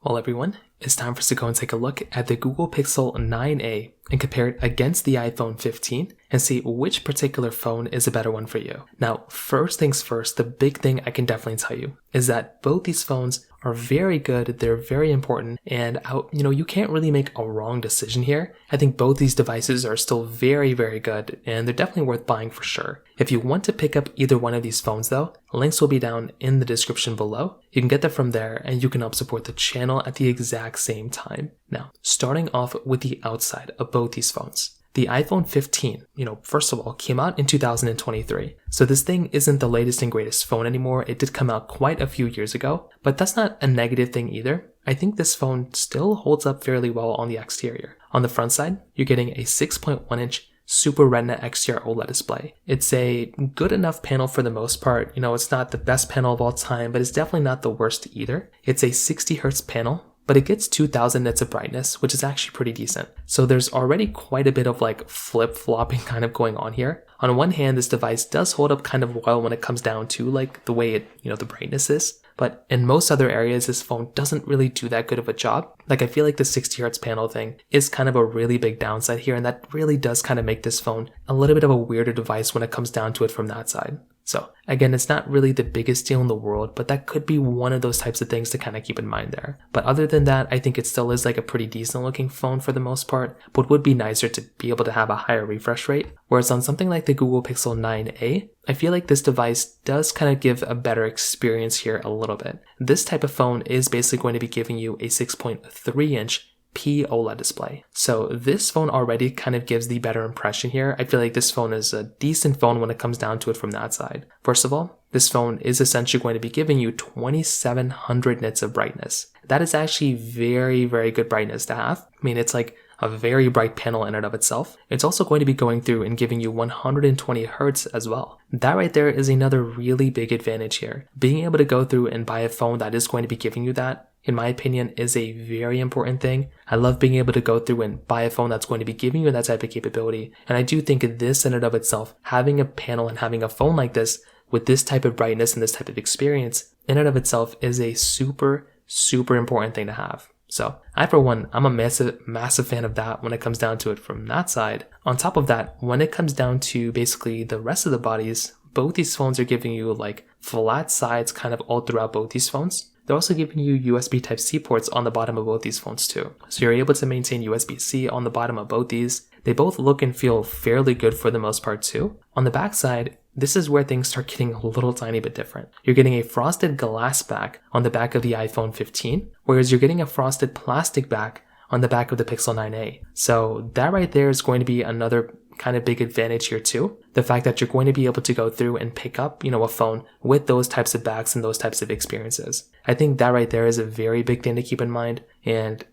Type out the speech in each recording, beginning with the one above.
Well, everyone, it's time for us to go and take a look at the Google Pixel 9a and compare it against the iPhone 15 and see which particular phone is a better one for you. Now, first things first, the big thing I can definitely tell you is that both these phones are very good, they're very important, and you can't really make a wrong decision here. I think both these devices are still very, very good, and they're definitely worth buying for sure. If you want to pick up either one of these phones though, links will be down in the description below. You can get them from there, and you can help support the channel at the exact same time. Now, starting off with the outside of both these phones. The iPhone 15, first of all, came out in 2023. So this thing isn't the latest and greatest phone anymore. It did come out quite a few years ago, but that's not a negative thing either. I think this phone still holds up fairly well on the exterior. On the front side, you're getting a 6.1-inch Super Retina XDR OLED display. It's a good enough panel for the most part. It's not the best panel of all time, but it's definitely not the worst either. It's a 60 Hz panel, but it gets 2000 nits of brightness, which is actually pretty decent. So there's already quite a bit of flip-flopping kind of going on here. On one hand, this device does hold up kind of well when it comes down to the way the brightness is. But in most other areas, this phone doesn't really do that good of a job. I feel like the 60 Hz panel thing is kind of a really big downside here, and that really does kind of make this phone a little bit of a weirder device when it comes down to it from that side. So again, it's not really the biggest deal in the world, but that could be one of those types of things to kind of keep in mind there. But other than that, I think it still is a pretty decent looking phone for the most part, but it would be nicer to be able to have a higher refresh rate. Whereas on something like the Google Pixel 9a, I feel like this device does kind of give a better experience here a little bit. This type of phone is basically going to be giving you a 6.3-inch P OLED display. So this phone already kind of gives the better impression here. I feel like this phone is a decent phone when it comes down to it from that side. First of all, this phone is essentially going to be giving you 2700 nits of brightness. That is actually very, very good brightness to have. It's a very bright panel in and of itself. It's also going to be going through and giving you 120 Hz as well. That right there is another really big advantage here. Being able to go through and buy a phone that is going to be giving you that, in my opinion, is a very important thing. I love being able to go through and buy a phone that's going to be giving you that type of capability. And I do think this in and of itself, having a panel and having a phone like this with this type of brightness and this type of experience in and of itself is a super, super important thing to have. So I, for one, I'm a massive fan of that when it comes down to it from that side. On top of that, when it comes down to basically the rest of the bodies, both these phones are giving you flat sides kind of all throughout both these phones. They're also giving you USB Type-C ports on the bottom of both these phones too. So you're able to maintain USB-C on the bottom of both these. They both look and feel fairly good for the most part too. On the back side, this is where things start getting a little tiny bit different. You're getting a frosted glass back on the back of the iPhone 15, whereas you're getting a frosted plastic back on the back of the Pixel 9a. So that right there is going to be another kind of big advantage here too. The fact that you're going to be able to go through and pick up, a phone with those types of backs and those types of experiences. I think that right there is a very big thing to keep in mind. And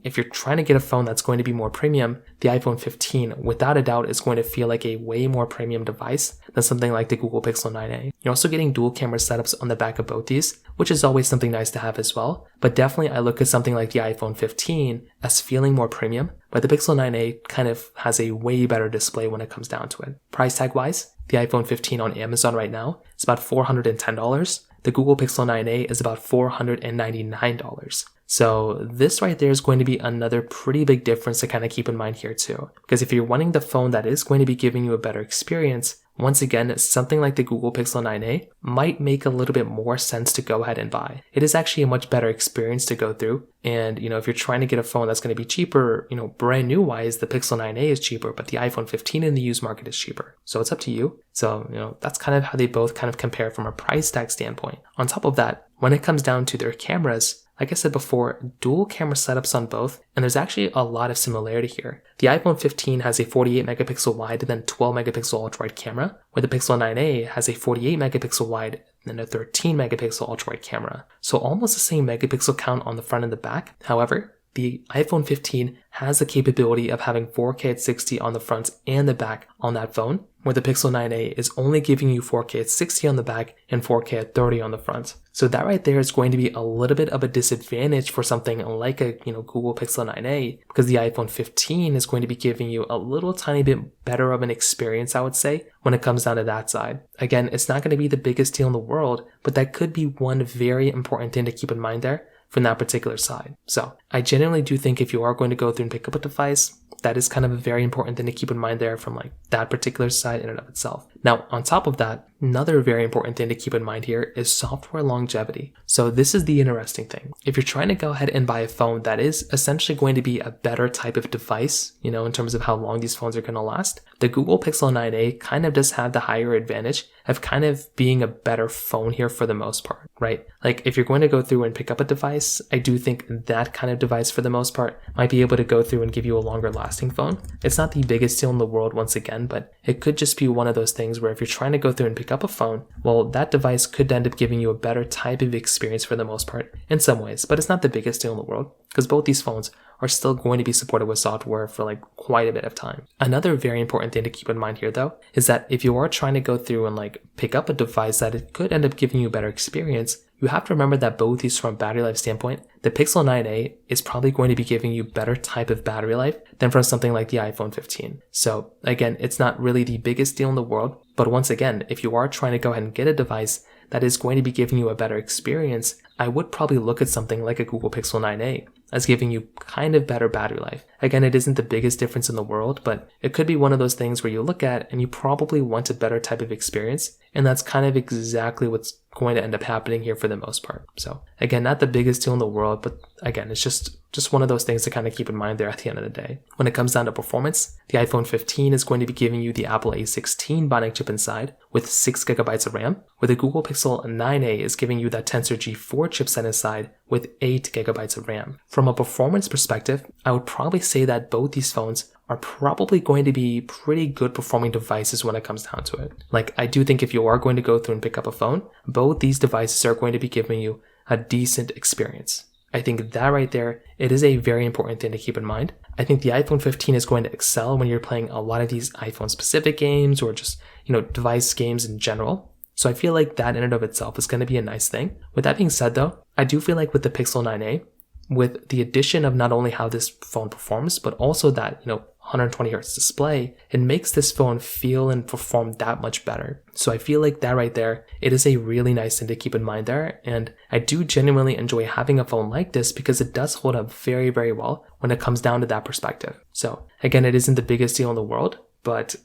if you're trying to get a phone that's going to be more premium, the iPhone 15, without a doubt, is going to feel like a way more premium device than something like the Google Pixel 9a. You're also getting dual camera setups on the back of both these, which is always something nice to have as well. But definitely I look at something like the iPhone 15 as feeling more premium, but the Pixel 9a kind of has a way better display when it comes down to it. Price tag wise, the iPhone 15 on Amazon right now is about $410. The Google Pixel 9a is about $499. So this right there is going to be another pretty big difference to kind of keep in mind here too. Because if you're wanting the phone that is going to be giving you a better experience, once again, something like the Google Pixel 9a might make a little bit more sense to go ahead and buy. It is actually a much better experience to go through. And, if you're trying to get a phone that's going to be cheaper, brand new wise, the Pixel 9a is cheaper, but the iPhone 15 in the used market is cheaper. So it's up to you. So, that's kind of how they both kind of compare from a price tag standpoint. On top of that, when it comes down to their cameras, like I said before, dual camera setups on both, and there's actually a lot of similarity here. The iPhone 15 has a 48 megapixel wide and then 12 megapixel ultra-wide camera, where the Pixel 9a has a 48 megapixel wide and a 13 megapixel ultra-wide camera. So almost the same megapixel count on the front and the back. However, the iPhone 15 has the capability of having 4K at 60 on the front and the back on that phone, where the Pixel 9a is only giving you 4K at 60 on the back and 4K at 30 on the front. So that right there is going to be a little bit of a disadvantage for something like a Google Pixel 9a, because the iPhone 15 is going to be giving you a little tiny bit better of an experience, I would say, when it comes down to that side. Again, it's not going to be the biggest deal in the world, but that could be one very important thing to keep in mind there. from that particular side. So I genuinely do think if you are going to go through and pick up a device, that is kind of a very important thing to keep in mind there from like that particular side in and of itself. Now, on top of that, another very important thing to keep in mind here is software longevity. So this is the interesting thing. If you're trying to go ahead and buy a phone that is essentially going to be a better type of device, in terms of how long these phones are going to last, the Google Pixel 9a kind of does have the higher advantage of kind of being a better phone here for the most part, right? Like if you're going to go through and pick up a device, I do think that kind of device for the most part might be able to go through and give you a longer lasting phone. It's not the biggest deal in the world once again, but it could just be one of those things where if you're trying to go through and pick up a phone, well, that device could end up giving you a better type of experience for the most part in some ways, but it's not the biggest deal in the world because both these phones are still going to be supported with software for like quite a bit of time. Another very important thing to keep in mind here though, is that if you are trying to go through and like pick up a device that it could end up giving you a better experience, you have to remember that both these from a battery life standpoint, the Pixel 9a is probably going to be giving you better type of battery life than from something like the iPhone 15. So again, it's not really the biggest deal in the world, but once again, if you are trying to go ahead and get a device that is going to be giving you a better experience, I would probably look at something like a Google Pixel 9a as giving you kind of better battery life. Again, it isn't the biggest difference in the world, but it could be one of those things where you look at and you probably want a better type of experience, and that's kind of exactly what's going to end up happening here for the most part. So again, not the biggest deal in the world, but again, it's just one of those things to kind of keep in mind there at the end of the day. When it comes down to performance, the iPhone 15 is going to be giving you the Apple A16 Bionic chip inside with 6 gigabytes of RAM, where the Google Pixel 9a is giving you that Tensor G4 chipset inside with 8 gigabytes of RAM. From a performance perspective, I would probably say that both these phones are probably going to be pretty good performing devices when it comes down to it. Like, I do think if you are going to go through and pick up a phone, both these devices are going to be giving you a decent experience. I think that right there, it is a very important thing to keep in mind. I think the iPhone 15 is going to excel when you're playing a lot of these iPhone specific games or just, device games in general. So I feel like that in and of itself is going to be a nice thing. With that being said though, I do feel like with the Pixel 9a, with the addition of not only how this phone performs, but also that, 120 hertz display, it makes this phone feel and perform that much better. So I feel like that right there, it is a really nice thing to keep in mind there. And I do genuinely enjoy having a phone like this because it does hold up very, very well when it comes down to that perspective. So again, it isn't the biggest deal in the world, but,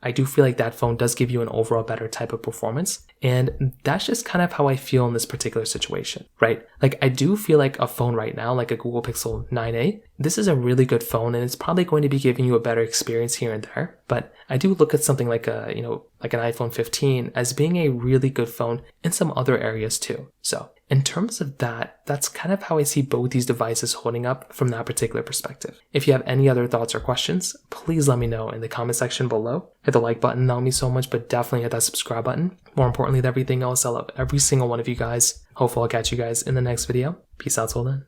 I do feel like that phone does give you an overall better type of performance. And that's just kind of how I feel in this particular situation, right? Like, I do feel like a phone right now, like a Google Pixel 9a, this is a really good phone and it's probably going to be giving you a better experience here and there. But I do look at something like like an iPhone 15 as being a really good phone in some other areas too. So in terms of that, that's kind of how I see both these devices holding up from that particular perspective. If you have any other thoughts or questions, please let me know in the comment section below. Hit the like button, that would mean so much, but definitely hit that subscribe button. More importantly than everything else, I love every single one of you guys. Hopefully I'll catch you guys in the next video. Peace out till then.